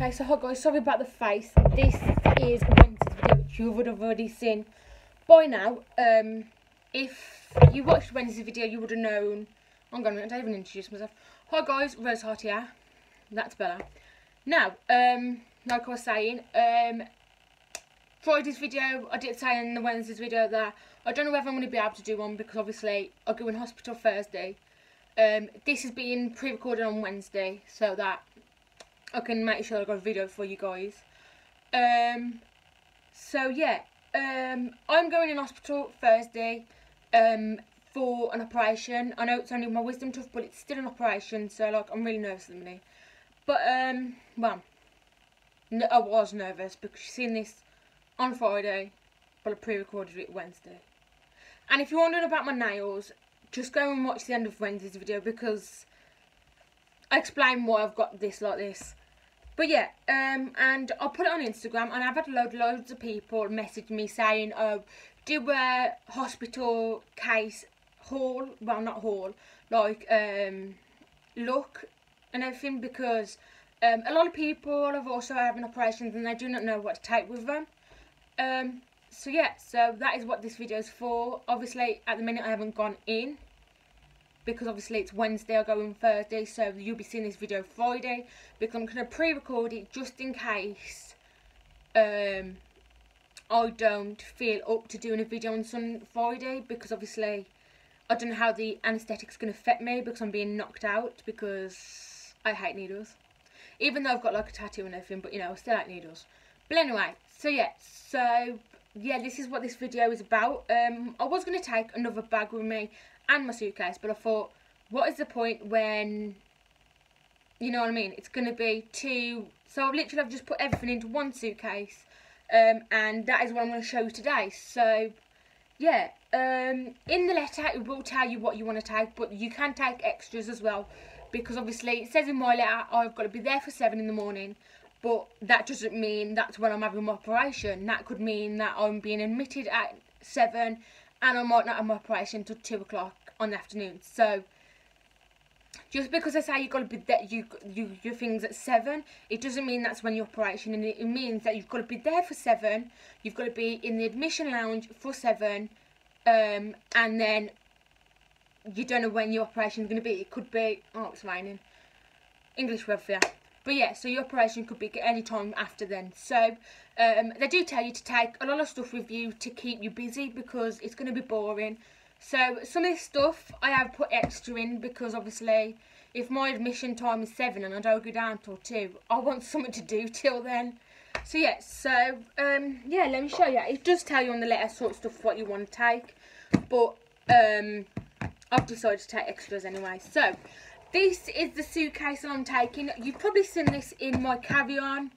Okay, so hi guys, sorry about the face. This is Wednesday's video, which you would have already seen by now. If you watched Wednesday's video, you would have known. I don't even introduce myself. Hi guys, Rose Heart here. That's Bella. Now, like I was saying, Friday's video, I did say in the Wednesday's video that I don't know whether I'm going to be able to do one because obviously I go in hospital Thursday. This is being pre-recorded on Wednesday so that I can make sure I got a video for you guys. So yeah, I'm going in hospital Thursday for an operation. I know it's only my wisdom tooth, but it's still an operation, so like I'm really nervous at the minute. But well, I was nervous because you've seen this on Friday, but I pre-recorded it Wednesday. And if you're wondering about my nails, just go and watch the end of Wednesday's video because I explain why I've got this like this. But yeah, and I'll put it on Instagram, and I've had loads of people message me saying, oh, do a hospital case haul, well not haul, like look and everything, because a lot of people have also having operations and they do not know what to take with them. So yeah, so that is what this video is for. Obviously at the minute I haven't gone in because obviously it's Wednesday, I go in Thursday, so you'll be seeing this video Friday because I'm going to pre-record it just in case I don't feel up to doing a video on Friday, because obviously I don't know how the anaesthetic's going to affect me because I'm being knocked out because I hate needles. Even though I've got like a tattoo and everything, but you know, I still hate needles. But anyway, so yeah, this is what this video is about. I was going to take another bag with me and my suitcase, but I thought, what is the point when, you know what I mean, it's going to be two, so literally I've just put everything into one suitcase, and that is what I'm going to show you today. So yeah, in the letter it will tell you what you want to take, but you can take extras as well, because obviously it says in my letter I've got to be there for 7 in the morning, but that doesn't mean that's when I'm having my operation. That could mean that I'm being admitted at 7 and I might not have my operation until 2 o'clock on the afternoon. So just because I say you've got to be there, your things at 7, it doesn't mean that's when your operation, and it means that you've got to be there for 7, you've got to be in the admission lounge for 7, and then you don't know when your operation is going to be. It could be, oh it's raining, English word for you. But yeah, so your operation could be any time after then. So they do tell you to take a lot of stuff with you to keep you busy because it's going to be boring. So some of this stuff I have put extra in because obviously if my admission time is 7 and I don't go down till 2, I want something to do till then. So yeah, so yeah, let me show you. It does tell you on the letter sort of stuff what you want to take, but I've decided to take extras anyway. So this is the suitcase that I'm taking. You've probably seen this in my carry-on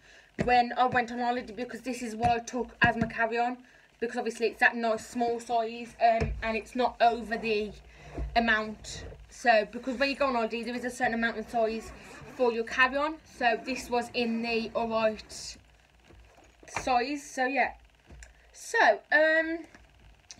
when I went on holiday, because this is what I took as my carry-on, because obviously it's that nice small size, and it's not over the amount. So because when you go on holiday there is a certain amount of size for your carry-on, so this was in the alright size. So yeah, so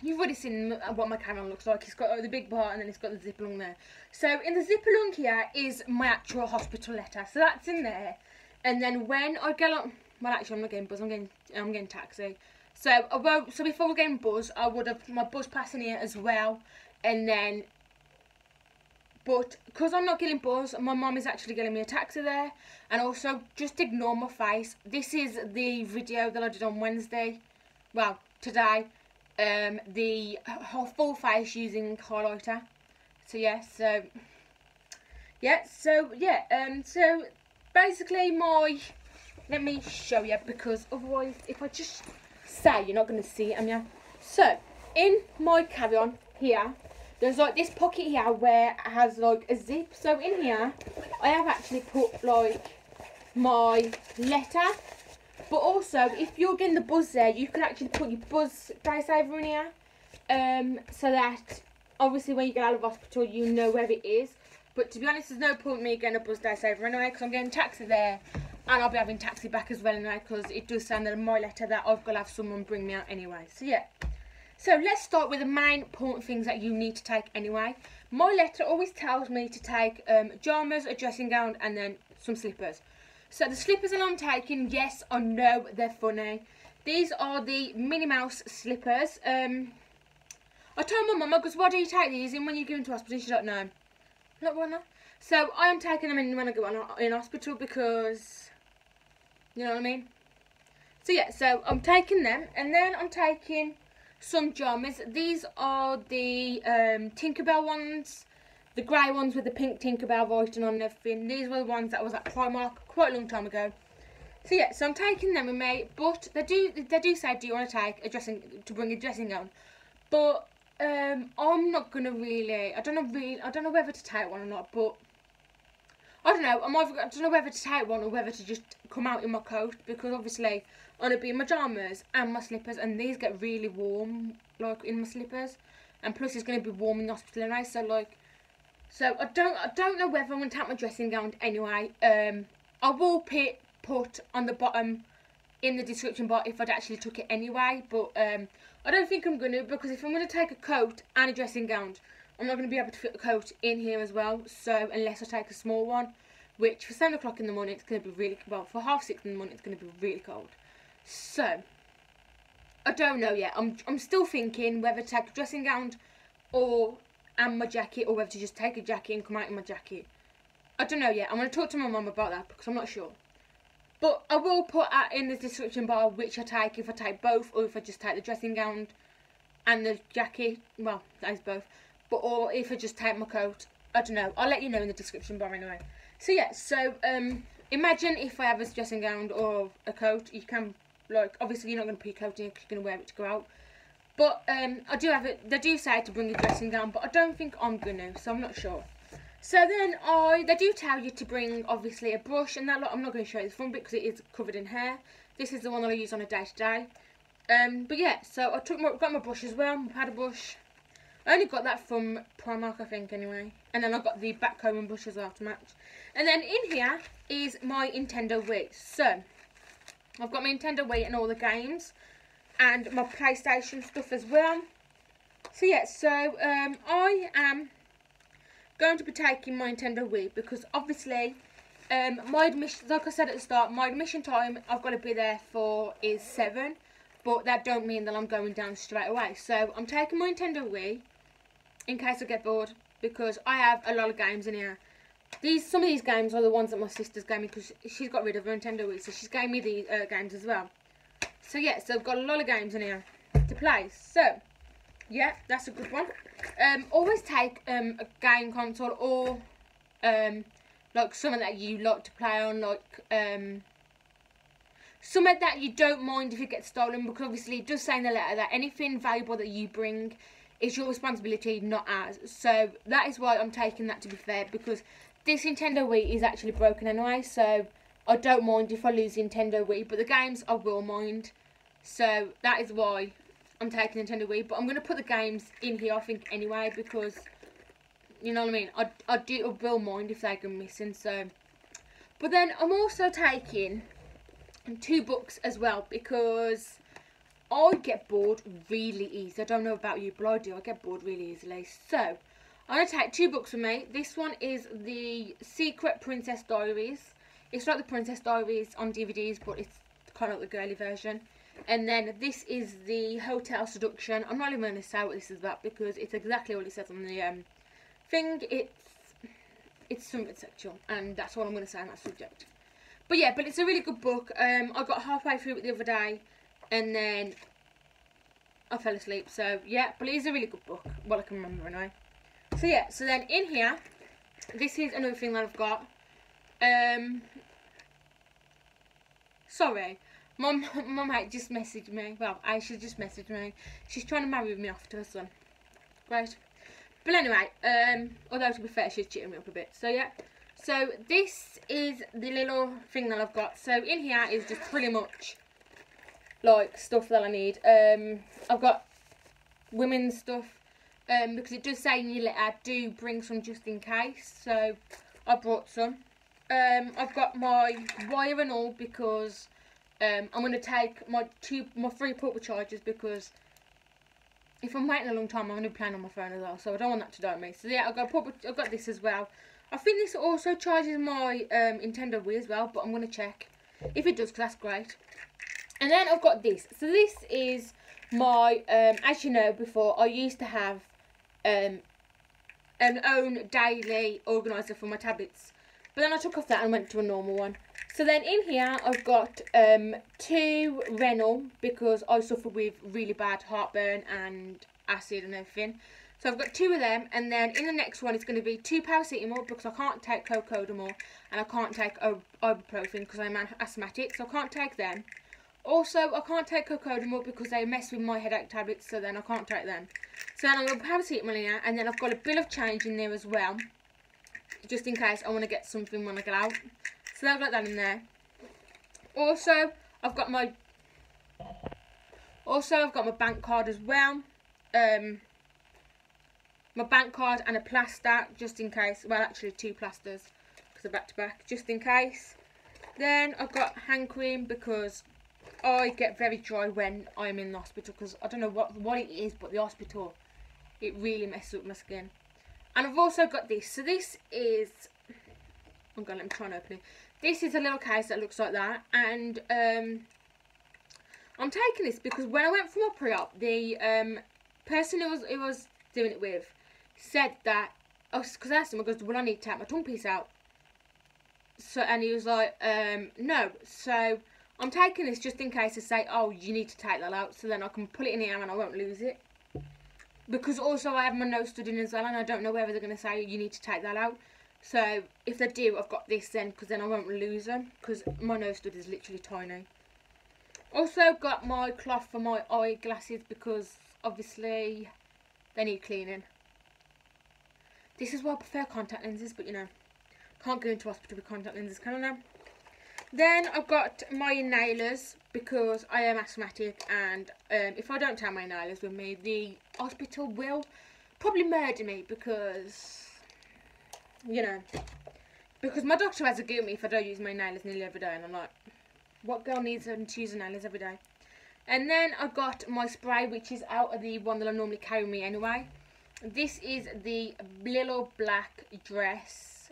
you've already seen what my carry-on looks like. It's got the big part and then it's got the zipper along there. So in the zipper along here is my actual hospital letter. So that's in there. And then when I get on, well actually I'm not getting bus, I'm getting taxi. So so before we're getting bus, I would have my bus pass in here as well. And then, but because I'm not getting bus, my mum is actually getting me a taxi there. And also, just ignore my face. This is the video that I did on Wednesday. Well, today. The full face using highlighter. So yeah, so basically let me show you, because otherwise if I just say you're not going to see it, am you? So in my carry-on here there's like this pocket here where it has like a zip. So in here I have actually put like my letter. But also, if you're getting the buzz there, you can actually put your buzz day saver in here. So that, obviously, when you get out of hospital, you know where it is. But to be honest, there's no point in me getting a buzz day saver anyway, because I'm getting taxi there. And I'll be having taxi back as well anyway, because it does sound that in my letter that I've got to have someone bring me out anyway. So yeah. So let's start with the main important things that you need to take anyway. My letter always tells me to take pyjamas, a dressing gown, and then some slippers. So the slippers that I'm taking, yes, I know they're funny. These are the Minnie Mouse slippers. I told my mum, because why do you take these in when you go into hospital? She's like, no. Not why not? So I am taking them in when I go in hospital because, you know what I mean? So yeah, so I'm taking them, and then I'm taking some pajamas. These are the Tinkerbell ones, the grey ones with the pink Tinkerbell writing on and everything. These were the ones that was at Primark quite a long time ago. So yeah, so I'm taking them with me, but they do say, do you want to take bring a dressing gown? But I'm not gonna really. I don't know whether to take one or not. But I don't know. I don't know whether to take one or whether to just come out in my coat, because obviously I'm gonna be in my pajamas and my slippers, and these get really warm, like in my slippers, and plus it's gonna be warm in the hospital anyway. So I don't know whether I'm gonna take my dressing gown anyway. I will put on the bottom in the description bar if I'd actually took it anyway, but I don't think I'm going to, because if I'm going to take a coat and a dressing gown, I'm not going to be able to fit the coat in here as well, so unless I take a small one, which for 7 o'clock in the morning it's going to be really, well, for 6:30 in the morning it's going to be really cold. So I don't know yet. I'm still thinking whether to take a dressing gown and my jacket, or whether to just take a jacket and come out in my jacket. I don't know yet. I'm going to talk to my mum about that because I'm not sure. But I will put in the description bar which I take, if I take both or if I just take the dressing gown and the jacket. Well, that is both. But or if I just take my coat. I don't know. I'll let you know in the description bar anyway. So yeah, so imagine if I have a dressing gown or a coat. You can, like, obviously you're not going to put your coat in because you're going to wear it to go out. But I do have it. They do say to bring a dressing gown, but I don't think I'm going to, so I'm not sure. So then they do tell you to bring, obviously, a brush and that lot. I'm not going to show you the front bit because it is covered in hair. This is the one that I use on a day-to-day. But yeah, so I got my brush as well, my paddle brush. I only got that from Primark, I think, anyway. And then I got the backcombing brush as well to match. And then in here is my Nintendo Wii. So, I've got my Nintendo Wii and all the games. And my PlayStation stuff as well. So yeah, so I am going to be taking my Nintendo Wii because obviously my admission, like I said at the start, my admission time I've got to be there for is 7, but that don't mean that I'm going down straight away. So I'm taking my Nintendo Wii in case I get bored, because I have a lot of games in here. Some of these games are the ones that my sister's gave me because she's got rid of her Nintendo Wii, so she's gave me these games as well. So yeah, so I've got a lot of games in here to play. So yeah, that's a good one. Always take a game console or like something that you like to play on, like something that you don't mind if it gets stolen, because obviously it does say in the letter that anything valuable that you bring is your responsibility, not ours. So that is why I'm taking that, to be fair, because this Nintendo Wii is actually broken anyway, so I don't mind if I lose the Nintendo Wii, but the games I will mind. So that is why I'm taking Nintendo Wii, but I'm going to put the games in here, I think, anyway, because, you know what I mean, I will mind if they go missing, so. But then I'm also taking 2 books as well, because I get bored really easy. I don't know about you, but I do. I get bored really easily. So I'm going to take 2 books with me. This one is the Secret Princess Diaries. It's like the Princess Diaries on DVDs, but it's kind of like the girly version. And then this is the Hotel Seduction. I'm not even going to say what this is about because it's exactly what it says on the thing. It's something sexual, and that's all I'm going to say on that subject. But yeah, but it's a really good book. I got halfway through it the other day, and then I fell asleep. So yeah, but it is a really good book. Well, I can remember anyway. So yeah, so then in here, this is another thing that I've got. Sorry. My mate just messaged me. Well, Aisha just messaged me. She's trying to marry me off to her son. Great. But anyway, although to be fair, she's cheating me up a bit. So yeah. So this is the little thing that I've got. So in here is just pretty much like stuff that I need. I've got women's stuff. Because it does say in your letter, do bring some just in case. So I brought some. I've got my wire and all because I'm going to take my 3 portable chargers, because if I'm waiting a long time, I'm going to be playing on my phone as well, so I don't want that to die on me. So yeah, I've got this as well. I think this also charges my Nintendo Wii as well, but I'm going to check. If it does, because that's great. And then I've got this. So this is my, as you know before, I used to have an own daily organiser for my tablets. But then I took off that and went to a normal one. So then in here I've got 2 Renal, because I suffer with really bad heartburn and acid and everything. So I've got 2 of them, and then in the next one it's going to be 2 paracetamol, because I can't take cocodamol and I can't take ibuprofen because I'm asthmatic, so I can't take them. Also, I can't take cocodamol because they mess with my headache tablets, so then I can't take them. So then I'm going to put paracetamol in here, and then I've got a bill of change in there as well, just in case I want to get something when I get out. So I've got that in there. Also, I've got my bank card as well. My bank card and a plaster, just in case. Well, actually 2 plasters, because they're back to back, just in case. Then I've got hand cream, because I get very dry when I'm in the hospital, because I don't know what it is, but the hospital, it really messes up my skin. And I've also got this. So this is, I'm going to let me try and open it. This is a little case that looks like that, and I'm taking this because when I went for my pre-op, the person who was doing it with said that, because I asked him, I goes, well, I need to take my tongue piece out. So, and he was like, no. So I'm taking this just in case they say, oh, you need to take that out, so then I can put it in here and I won't lose it. Because also I have my nose stud in as well, and I don't know whether they're going to say you need to take that out. So if they do, I've got this then, because then I won't lose them, because my nose stud is literally tiny. Also got my cloth for my eyeglasses, because obviously they need cleaning. This is why I prefer contact lenses, but you know, can't go into hospital with contact lenses, can I now? Then I've got my inhalers, because I am asthmatic, and if I don't take my inhalers with me, the hospital will probably murder me, because, you know, because my doctor has a go at me if I don't use my inhalers nearly every day, and I'm like, what girl needs to use inhalers every day? And then I've got my spray, which is out of the one that I normally carry with me anyway. This is the little black dress.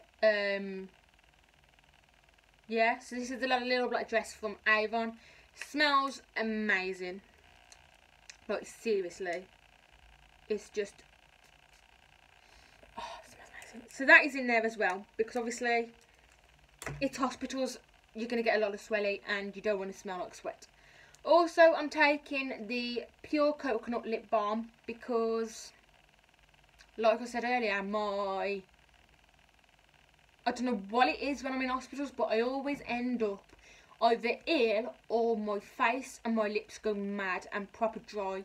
Yeah, so this is the little black dress from Avon. Smells amazing. Like, seriously. It's just, oh, it smells amazing. So that is in there as well, because obviously it's hospitals, you're going to get a lot of swelly and you don't want to smell like sweat. Also, I'm taking the Pure Coconut Lip Balm, because like I said earlier, I don't know what it is when I'm in hospitals, but I always end up either ill or my face and my lips go mad and proper dry.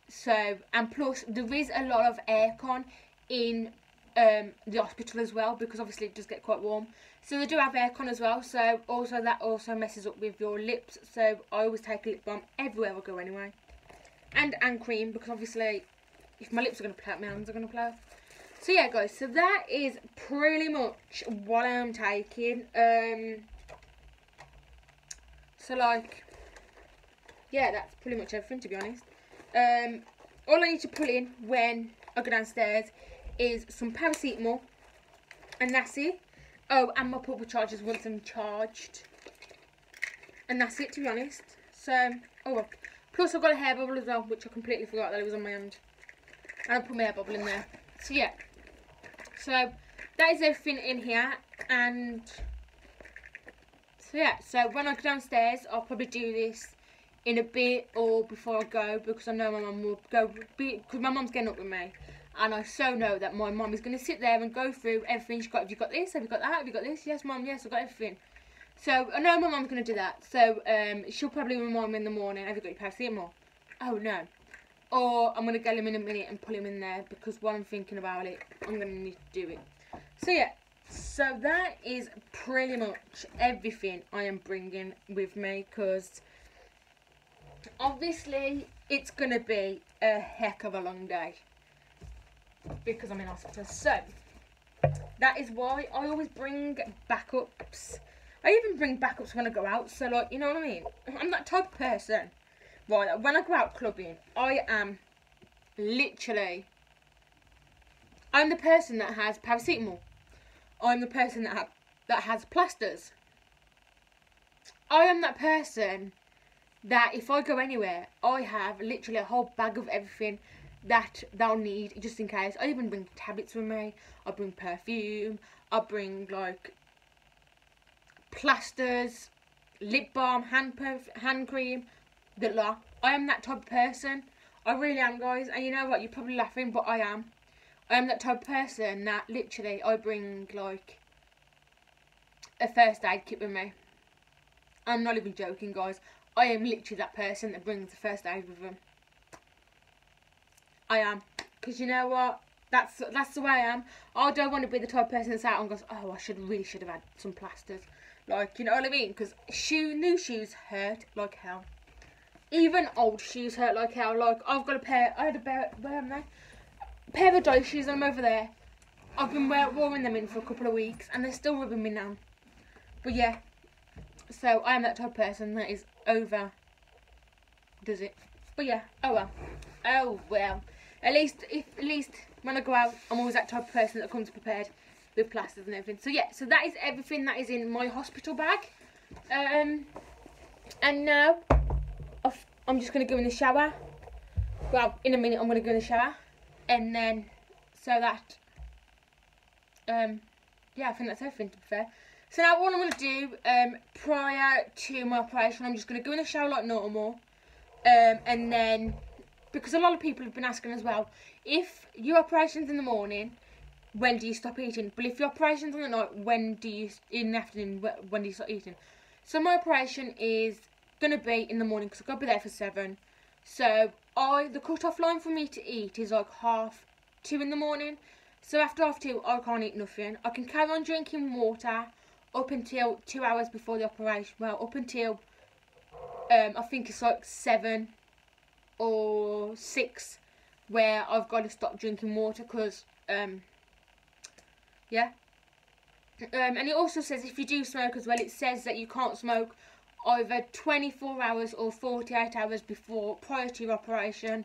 So, and plus there is a lot of aircon in the hospital as well, because obviously it does get quite warm. So they do have aircon as well, so also that also messes up with your lips. So I always take a lip balm everywhere I go anyway. And cream, because obviously if my lips are going to play out, my hands are going to play out. So yeah guys, so that is pretty much what I'm taking. So like, yeah, that's pretty much everything, to be honest. All I need to put in when I go downstairs is some paracetamol, and that's it. Oh, and my portable chargers once I'm charged. And that's it, to be honest. So, oh well. Plus I've got a hair bubble as well, which I completely forgot that it was on my hand. And I put my hair bubble in there. So yeah. So that is everything in here, and so yeah, so when I go downstairs I'll probably do this in a bit or before I go, because I know my mum will go, because my mum's getting up with me, and I so know that my mum is going to sit there and go through everything. She's got, have you got this, have you got that, have you got this? Yes mum, yes, I've got everything. So I know my mum's going to do that, so she'll probably remind me in the morning, have you got your paracetamol? Oh no. Or I'm going to get him in a minute and pull him in there, because while I'm thinking about it, I'm going to need to do it. So yeah, so that is pretty much everything I am bringing with me, because obviously it's going to be a heck of a long day, because I'm in hospital. So that is why I always bring backups. I even bring backups when I go out, so like, you know what I mean? I'm that type of person. Right, when I go out clubbing, I am literally, I'm the person that has paracetamol. I'm the person that has plasters. I am that person that if I go anywhere, I have literally a whole bag of everything that they'll need just in case. I even bring tablets with me. I bring perfume. I bring like plasters, lip balm, hand cream, the lot. I am that type of person. I really am, guys. And you know what? You're probably laughing, but I am. I am that type of person that literally I bring like a first aid kit with me. I'm not even joking, guys. I am literally that person that brings the first aid with them. I am. Because you know what? That's the way I am. I don't want to be the type of person that's out and goes, oh, I really should have had some plasters. Like, you know what I mean? Because new shoes hurt like hell. Even old shoes hurt like hell. Like, I've got a pair, where am I? A pair of dog shoes, I'm over there. I've been wearing them in for a couple of weeks and they're still rubbing me now. But yeah. So, I am that type of person that is over does it. But yeah, oh well. At least when I go out, I'm always that type of person that comes prepared with plasters and everything. So yeah, so that is everything that is in my hospital bag. And now I'm just going to go in the shower. Well, in a minute I'm going to go in the shower. And then, so that, yeah, I think that's everything to be fair. So now what I'm going to do, prior to my operation, I'm just going to go in the shower like normal. And then, because a lot of people have been asking as well, if your operation's in the morning, when do you stop eating? But if your operation's in the night, in the afternoon, when do you stop eating? So my operation is going to be in the morning, because I've got to be there for 7. So the cut-off line for me to eat is like 2:30 in the morning. So after 2:30, I can't eat nothing. I can carry on drinking water up until 2 hours before the operation. Well, up until, I think it's like 7 or 6, where I've got to stop drinking water, because, yeah. And it also says if you do smoke as well, it says that you can't smoke either 24 hours or 48 hours prior to your operation.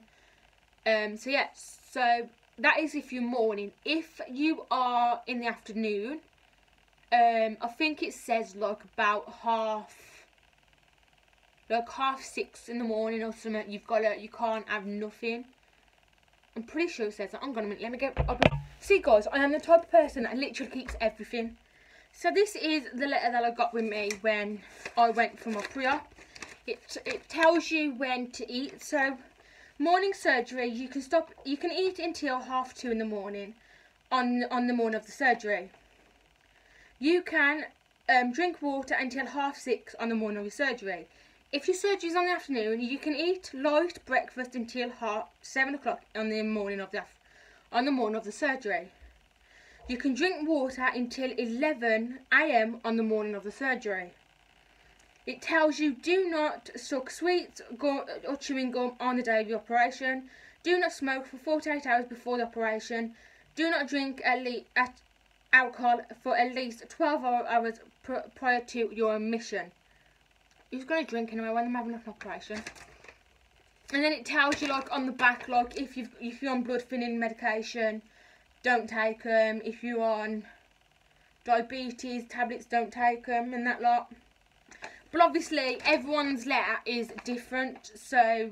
So yeah, so that is if you're morning. If you are in the afternoon, I think it says like about half 6 in the morning or something. You can't have nothing. I'm pretty sure it says that. Hang on a minute, let me get. See guys, I am the type of person that literally keeps everything. So this is the letter that I got with me when I went for my pre-op. It tells you when to eat. So morning surgery, you can eat until 2:30 in the morning on the morning of the surgery. You can drink water until 6:30 on the morning of your surgery. If your surgery is on the afternoon, you can eat light breakfast until 7 o'clock on the morning of the surgery. You can drink water until 11 AM on the morning of the surgery. It tells you do not suck sweets or chewing gum on the day of your operation. Do not smoke for 48 hours before the operation. Do not drink alcohol for at least 12 hours prior to your admission. Who's going to drink anyway when I'm having an operation? And then it tells you like on the back, like if you're on blood thinning medication, don't take them. If you're on diabetes tablets, don't take them, and that lot. But obviously everyone's letter is different, so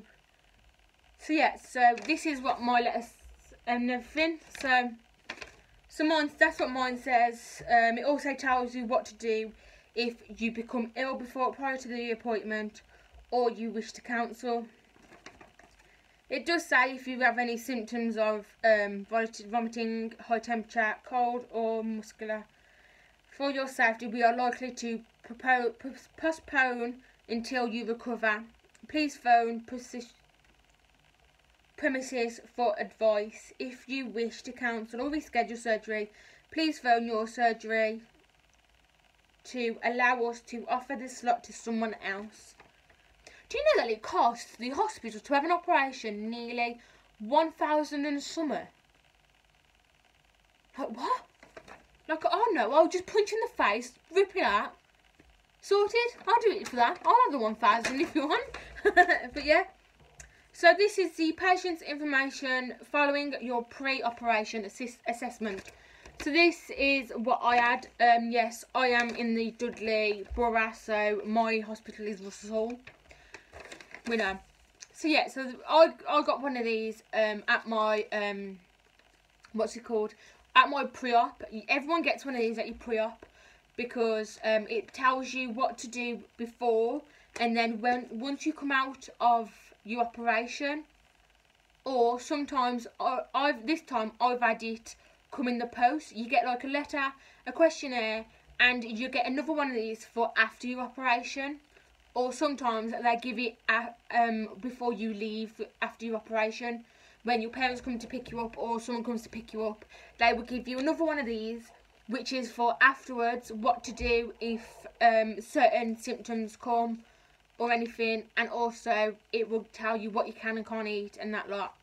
yeah, so this is what my letter and everything. So mine, that's what mine says. It also tells you what to do if you become ill prior to the appointment, or you wish to cancel. It does say if you have any symptoms of vomiting, high temperature, cold or muscular. For your safety, we are likely to postpone until you recover. Please phone premises for advice. If you wish to cancel or reschedule surgery, please phone your surgery to allow us to offer the slot to someone else. Do you know that it costs the hospital to have an operation nearly 1,000 and something? Like what? Like, oh no, I'll just punch in the face, rip it out, sorted. I'll do it for that. I'll have the 1,000 if you want. But yeah. So this is the patient's information following your pre-operation assessment. So this is what I had. Yes, I am in the Dudley borough, so my hospital is Russell Hall. We know. So yeah, so I got one of these at my what's it called? At my pre-op. Everyone gets one of these at your pre-op because it tells you what to do before, and then once you come out of your operation, or sometimes this time I've had it come in the post. You get like a letter, a questionnaire, and you get another one of these for after your operation. Or sometimes they give it before you leave after your operation. When your parents come to pick you up or someone comes to pick you up, they will give you another one of these, which is for afterwards, what to do if certain symptoms come or anything. And also it will tell you what you can and can't eat and that lot.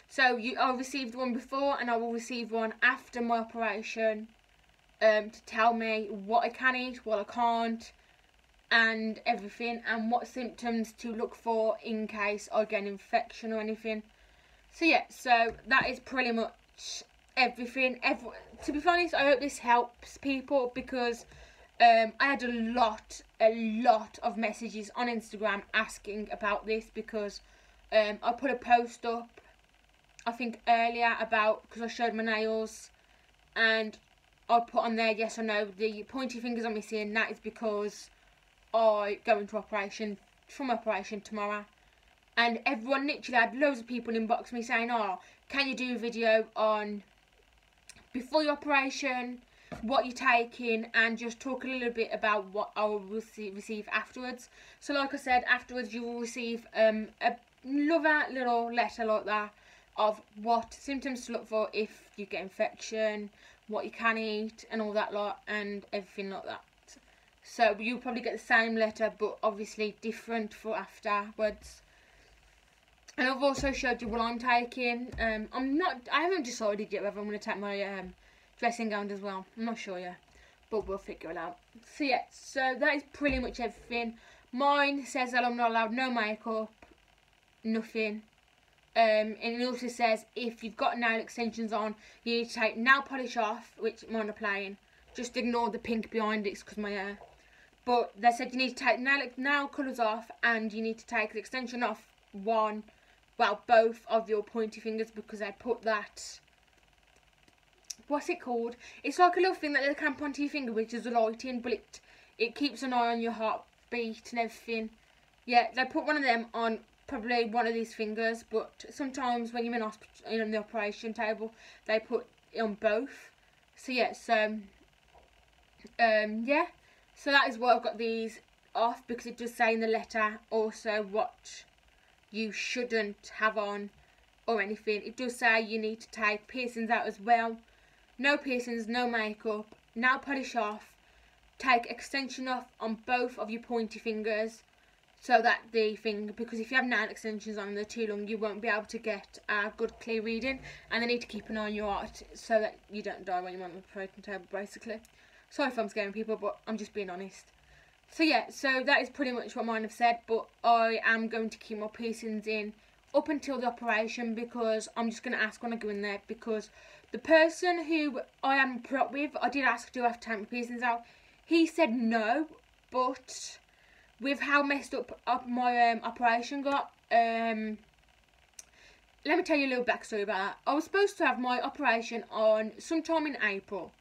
So I received one before and I will receive one after my operation to tell me what I can eat, what I can't, and everything, and what symptoms to look for in case I get an infection or anything. So yeah, so that is pretty much everything. To be honest, I hope this helps people because I had a lot of messages on Instagram asking about this because I put a post up, I think earlier, about because I showed my nails, and I put on there yes or no, the pointy fingers are missing. That is because I go into operation tomorrow, and everyone literally had loads of people inbox me saying, oh, can you do a video on before your operation, what you're taking, and just talk a little bit about what I will receive afterwards. So like I said, afterwards you will receive another little letter like that of what symptoms to look for if you get infection, what you can eat and all that lot, and everything like that. So you'll probably get the same letter, but obviously different for afterwards. And I've also showed you what I'm taking. I haven't decided yet whether I'm going to take my dressing gown as well. I'm not sure yet, but we'll figure it out. So yeah, so that is pretty much everything. Mine says that I'm not allowed no makeup, nothing. And it also says if you've got nail extensions on, you need to take nail polish off, which mine are plain. Just ignore the pink behind it, it's because my hair. But they said you need to take nail colours off, and you need to take the extension off both of your pointy fingers, because they put that, what's it called? It's like a little thing that they clamp onto your finger, which is a lighting, but it keeps an eye on your heartbeat and everything. Yeah, they put one of them on probably one of these fingers, but sometimes when you're in hospital, in the operation table, they put it on both. So yeah, so yeah, so that is why I've got these off, because it does say in the letter also what you shouldn't have on or anything. It does say you need to take piercings out as well. No piercings, no makeup, nail polish off, take extension off on both of your pointy fingers, so that because if you have nail extensions on, they're too long, you won't be able to get a good clear reading, and they need to keep an eye on your heart so that you don't die when you're on the operating table, basically. Sorry if I'm scaring people, but I'm just being honest. So yeah, so that is pretty much what mine have said, but I am going to keep my piercings in up until the operation, because I'm just going to ask when I go in there, because the person who I am pre-op with, I did ask, do I have to take my piercings out? He said no, but with how messed up my operation got, let me tell you a little backstory about that. I was supposed to have my operation on sometime in April,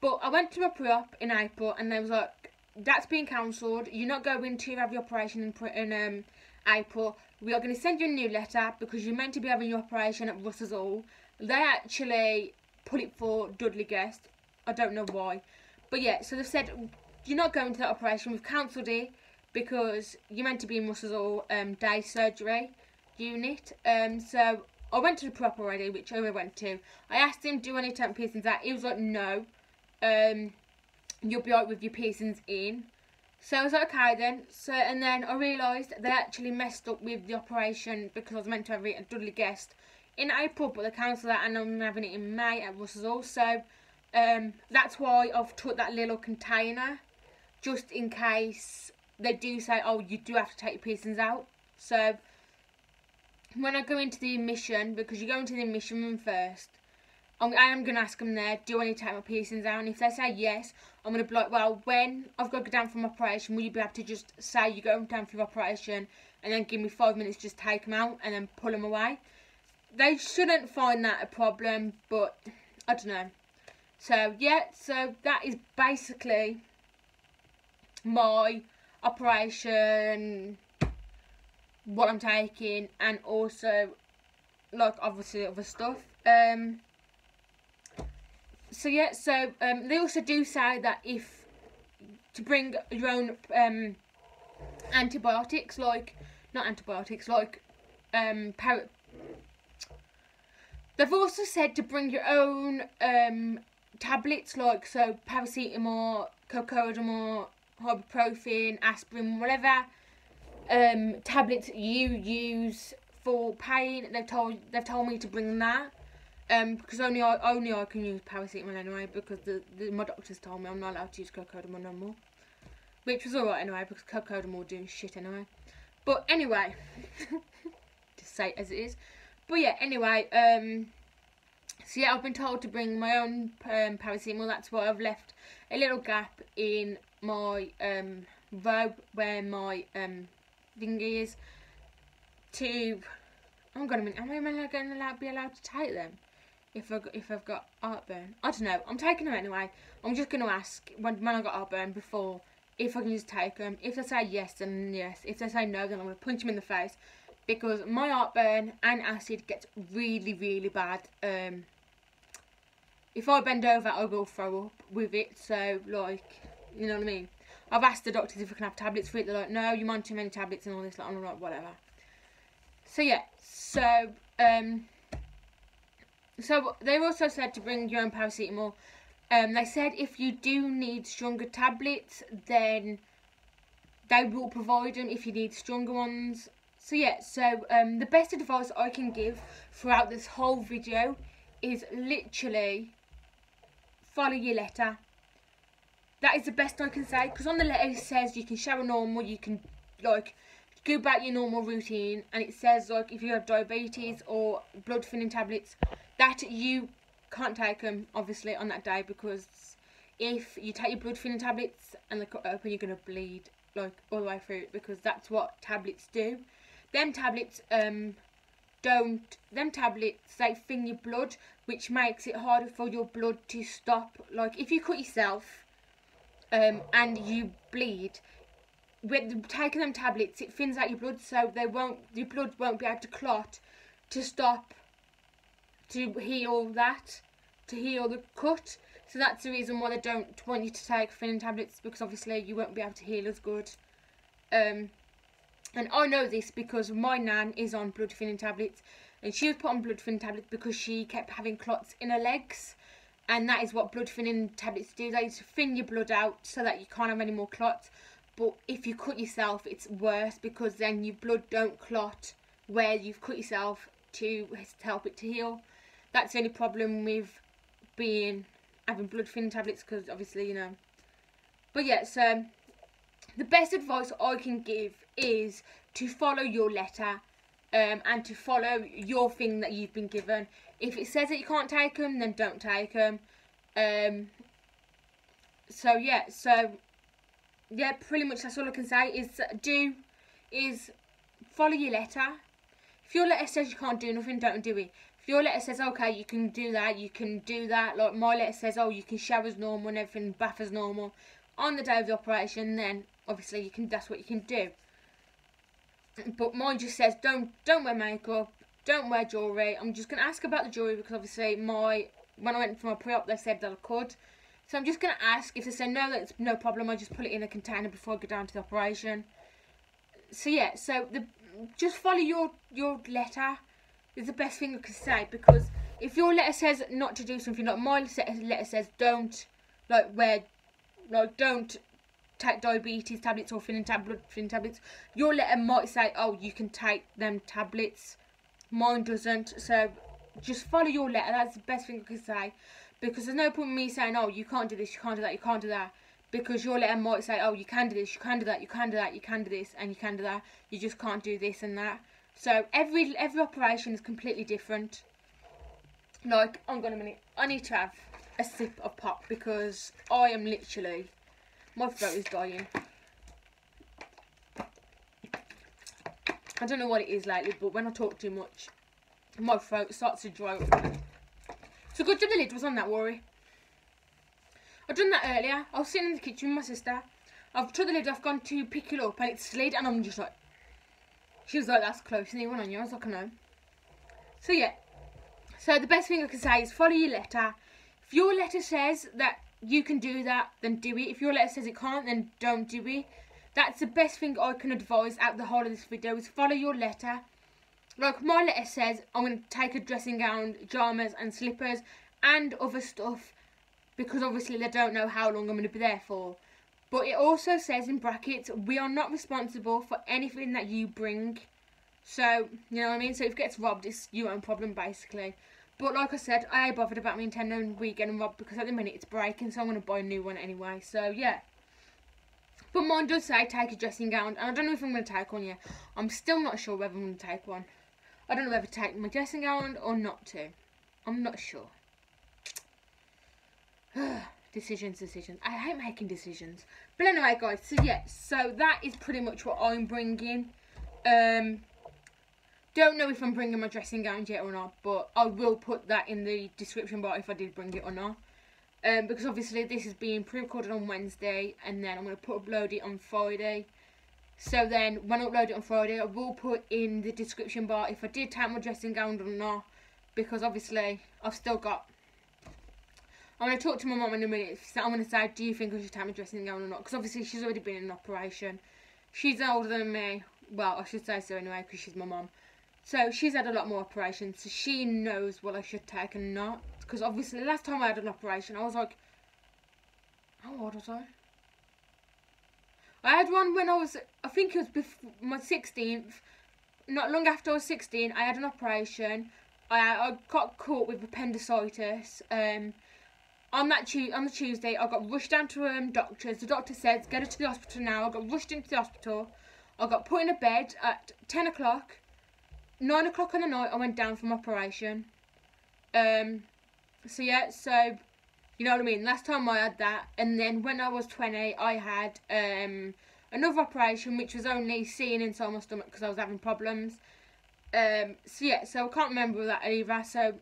but I went to my pre-op in April and they was like, that's been cancelled, you're not going to have your operation in April. We are going to send you a new letter because you're meant to be having your operation at Russell Hall. They actually put it for Dudley Guest. I don't know why. But yeah, so they've said, you're not going to that operation. We've cancelled it because you're meant to be in Russell Hall day surgery unit. So I went to the prep already, which I went to. I asked him, do I need to take piercings out? He was like, no. You'll be right with your piercings in. So I was like, okay then. So, and then I realised they actually messed up with the operation, because I was meant to have it at Dudley Guest in April, but they cancelled that and I'm having it in May at Russell Hall. So that's why I've took that little container, just in case they do say, oh, you do have to take your piercings out. So when I go into the admission, because you go into the admission room first, I am going to ask them there, do I need to take my piercings out? And if they say yes, I'm going to be like, well, when I've got to go down for my operation, will you be able to just say you're going down for your operation and then give me 5 minutes, just take them out and then pull them away? They shouldn't find that a problem, but I don't know. So, yeah, so that is basically my operation, what I'm taking, and also, like, obviously other stuff. So yeah, so they also do say that if to bring your own antibiotics, like not antibiotics, like they've also said to bring your own tablets, like so paracetamol, cocodamol, ibuprofen, aspirin, whatever tablets you use for pain. They've told me to bring that. Because only I can use paracetamol anyway, because my doctors told me I'm not allowed to use cocodamol no more. Which was alright anyway, because cocodamol doing shit anyway. But anyway, just say it as it is. But yeah, anyway, so yeah, I've been told to bring my own paracetamol. That's why I've left a little gap in my robe where my thingy is. Am I going to be allowed to take them? If I've got heartburn, I don't know. I'm taking them anyway. I'm just going to ask when I got heartburn before if I can just take them. If they say yes, then yes. If they say no, then I'm going to punch them in the face, because my heartburn and acid gets really, really bad. If I bend over, I will throw up with it. So, like, you know what I mean? I've asked the doctors if I can have tablets for it. They're like, no, you're on too many tablets and all this. Like, I'm like, whatever. So yeah, so they also said to bring your own paracetamol. They said if you do need stronger tablets, then they will provide them if you need stronger ones. So yeah, so the best advice I can give throughout this whole video is literally follow your letter. That is the best I can say, because on the letter it says you can shower normal, you can like go about your normal routine, and it says like if you have diabetes or blood thinning tablets, that you can't take them obviously on that day, because if you take your blood thinning tablets and they cut open, you're going to bleed like all the way through, because that's what tablets do. Them tablets they thin your blood, which makes it harder for your blood to stop. Like if you cut yourself and you bleed, with taking them tablets, it thins out your blood, so your blood won't be able to clot to stop, to heal the cut. So that's the reason why they don't want you to take thinning tablets, because obviously you won't be able to heal as good. And I know this because my nan is on blood thinning tablets, and she was put on blood thinning tablets because she kept having clots in her legs, and that is what blood thinning tablets do. They thin your blood out so that you can't have any more clots. But if you cut yourself, it's worse, because then your blood don't clot where you've cut yourself to help it to heal. That's the only problem with having blood thinning tablets, because obviously, you know. But yeah, so the best advice I can give is to follow your letter and to follow your thing that you've been given. If it says that you can't take them, then don't take them. Yeah, pretty much that's all I can say is follow your letter. If your letter says you can't do nothing, don't do it. If your letter says, okay, you can do that, you can do that. Like my letter says, oh, you can shower as normal and everything, bath as normal on the day of the operation, then obviously that's what you can do. But mine just says, don't wear makeup, don't wear jewellery. I'm just going to ask about the jewellery, because obviously when I went for my pre-op, they said that I could. So I'm just going to ask. If they say no, that's no problem. I just put it in a container before I go down to the operation. So yeah, so just follow your letter is the best thing I could say, because if your letter says not to do something, like my letter says don't take diabetes tablets or blood thinning tablets, your letter might say, oh, you can take them tablets. Mine doesn't. So just follow your letter. That's the best thing I could say. Because there's no point in me saying, oh, you can't do this, you can't do that, you can't do that. Because your letter might say, oh, you can do this, you can do that, you can do that, you can do this, and you can do that. You just can't do this and that. So every operation is completely different. Like, hang on a minute. I need to have a sip of pop because I am literally, my throat is dying. I don't know what it is lately, but when I talk too much, my throat starts to dry up. So good job the lid was on that, worry. I've done that earlier. I was sitting in the kitchen with my sister. I've took the lid off, gone to pick it up, and it slid, and I'm just like, she was like, that's close, and it went on you. I was like, I know. So yeah. So the best thing I can say is follow your letter. If your letter says that you can do that, then do it. If your letter says it can't, then don't do it. That's the best thing I can advise out the whole of this video, is follow your letter. Like, my letter says I'm going to take a dressing gown, pyjamas and slippers and other stuff, because obviously they don't know how long I'm going to be there for. But it also says in brackets, we are not responsible for anything that you bring. So, you know what I mean? So if it gets robbed, it's your own problem, basically. But like I said, I ain't bothered about my Nintendo and Wii getting robbed, because at the minute it's breaking, so I'm going to buy a new one anyway. So, yeah. But mine does say take a dressing gown, and I don't know if I'm going to take one yet. I'm still not sure whether I'm going to take one. I don't know whether to take my dressing gown or not to. I'm not sure. Decisions. I hate making decisions. But anyway, guys, so yeah, so that is pretty much what I'm bringing. Don't know if I'm bringing my dressing gown yet or not, but I will put that in the description bar if I did bring it or not. Because obviously this is being pre-recorded on Wednesday, and then I'm going to upload it on Friday. So then, when I upload it on Friday, I will put in the description bar if I did take my dressing gown or not. Because obviously, I've still got... I'm going to talk to my mum in a minute. So I'm going to say, do you think I should take my dressing gown or not? Because obviously, she's already been in an operation. She's older than me. Well, I should say so anyway, because she's my mum. So, she's had a lot more operations. So, she knows what I should take and not. Because obviously, last time I had an operation, I was like... How old was I? I had one when I was, I think it was before my 16th, not long after I was 16, I had an operation. I got caught with appendicitis. On the Tuesday, I got rushed down to doctors. The doctor said, get her to the hospital now. I got rushed into the hospital. I got put in a bed at 10 o'clock. 9 o'clock on the night, I went down for my operation. So yeah, so... You know what I mean? Last time I had that, and then when I was 20, I had another operation, which was only seeing inside my stomach because I was having problems. So yeah, so I can't remember that either. So,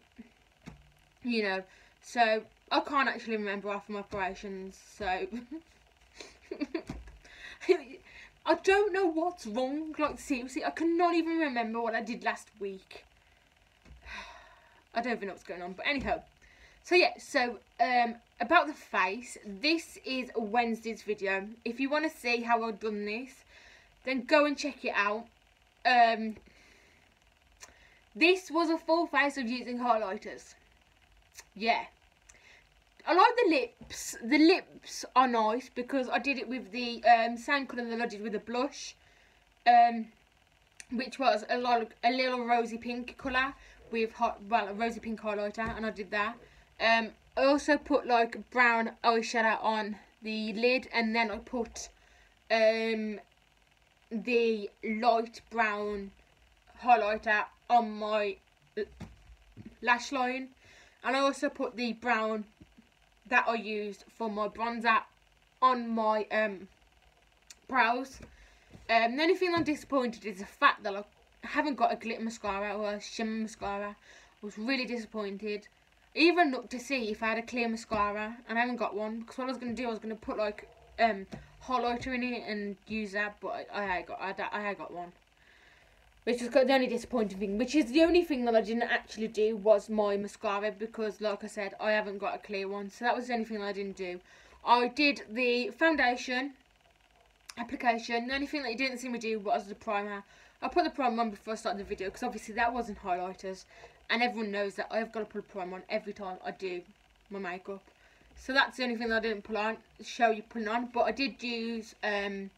you know, so I can't actually remember half of my operations. So I don't know what's wrong. Like, seriously, I cannot even remember what I did last week. I don't even know what's going on, but anyhow. So yeah, so about the face, this is Wednesday's video. If you want to see how I've done this, then go and check it out. This was a full face of using highlighters. Yeah. I like the lips. The lips are nice because I did it with the same colour that I did with the blush. Which was a little rosy pink colour with a rosy pink highlighter, and I did that. I also put like brown eyeshadow on the lid, and then I put the light brown highlighter on my lash line, and I also put the brown that I used for my bronzer on my brows. The only thing I'm disappointed is the fact that I haven't got a glitter mascara or a shimmer mascara. I was really disappointed. I even looked to see if I had a clear mascara, and I haven't got one, because what I was going to do, I was going to put like highlighter in it and use that, but I had got one. Which was the only disappointing thing, which is the only thing that I didn't actually do was my mascara, because like I said, I haven't got a clear one, so that was the only thing I didn't do. I did the foundation application. The only thing that you didn't see me do was the primer. I put the primer on before I started the video, because obviously that wasn't highlighters. And everyone knows that I've got to put a primer on every time I do my makeup. So that's the only thing that I didn't put on, show you putting on. But I did use a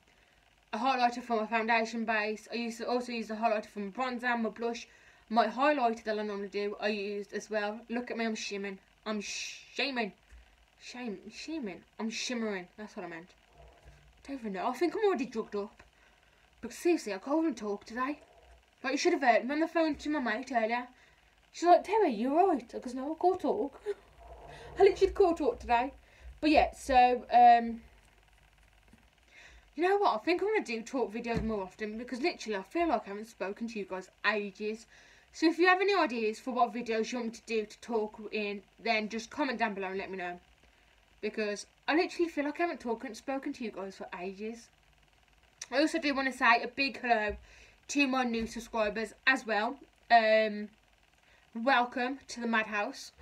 highlighter for my foundation base. I also used a highlighter for my bronzer, my blush. My highlighter that I normally do, I used as well. Look at me, I'm shimmering. I'm shimmering. I'm shimmering. That's what I meant. I don't even know. I think I'm already drugged up. But seriously, I can't even talk today. Like, you should have heard me on the phone to my mate earlier. She's like, Terry, you're right. I goes, no, I can't talk. I literally can't talk today. But yeah, so, you know what? I think I'm going to do talk videos more often because literally I feel like I haven't spoken to you guys ages. So if you have any ideas for what videos you want me to do to talk in, then just comment down below and let me know. Because I literally feel like I haven't spoken to you guys for ages. I also do want to say a big hello to my new subscribers as well. Welcome to the Madhouse.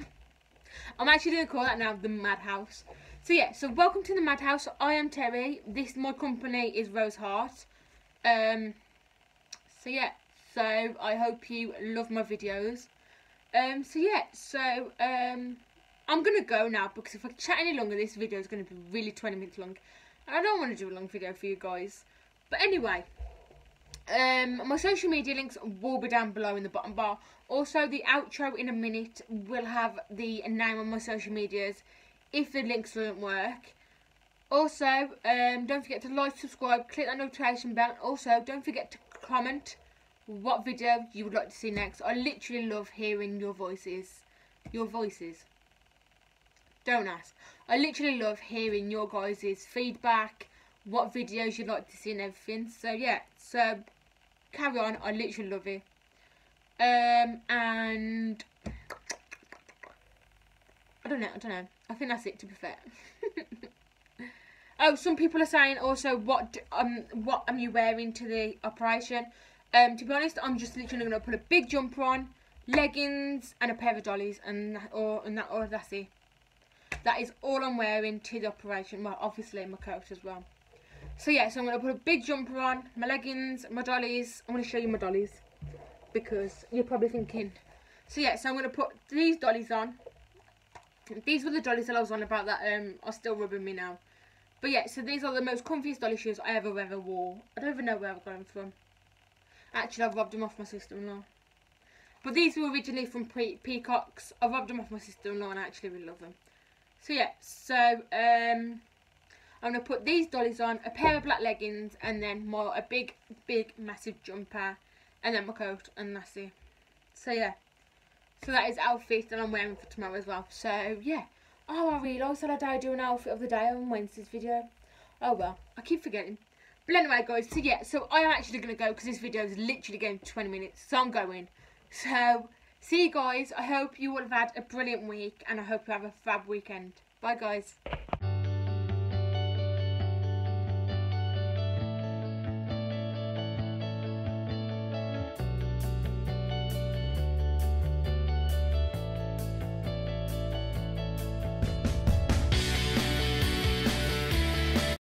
I'm actually going to call that now the Madhouse. So yeah, so welcome to the Madhouse. I am Terry. My company is Rose Heart. So yeah, so I hope you love my videos. So yeah, so I'm gonna go now because if I chat any longer, this video is gonna be really 20 minutes long. And I don't want to do a long video for you guys. But anyway, my social media links will be down below in the bottom bar. Also, the outro in a minute will have the name of my social medias if the links don't work. Also, don't forget to like, subscribe, click that notification bell. Also, don't forget to comment what video you would like to see next. I literally love hearing your voices. Your voices. Don't ask. I literally love hearing your guys' feedback, what videos you'd like to see and everything. So yeah, so carry on. I literally love it. And I don't know. I think that's it, to be fair. Oh, some people are saying also what am you wearing to the operation? To be honest, I'm just literally gonna put a big jumper on, leggings, and a pair of dollies, and that's it. That is all I'm wearing to the operation. Well, obviously my coat as well. So yeah, so I'm gonna put a big jumper on, my leggings, my dollies. I'm gonna show you my dollies because you're probably thinking. So yeah, so I'm gonna put these dollies on. These were the dollies that I was on about that are still rubbing me now. But yeah, so these are the most comfiest dolly shoes I ever wore. I don't even know where I've got them from. Actually, I've robbed them off my sister-in-law. But these were originally from Peacocks. I robbed them off my sister-in-law and I actually really love them. So yeah, so I'm going to put these dollies on, a pair of black leggings, and then a big, massive jumper, and then my coat, and that's it. So yeah, so that is outfit that I'm wearing for tomorrow as well. So yeah. Oh, I realised that I do an outfit of the day on Wednesday's video. Oh well, I keep forgetting. But anyway, guys, so yeah, so I am actually going to go because this video is literally going to 20 minutes. So I'm going. So, see you guys. I hope you all have had a brilliant week and I hope you have a fab weekend. Bye, guys.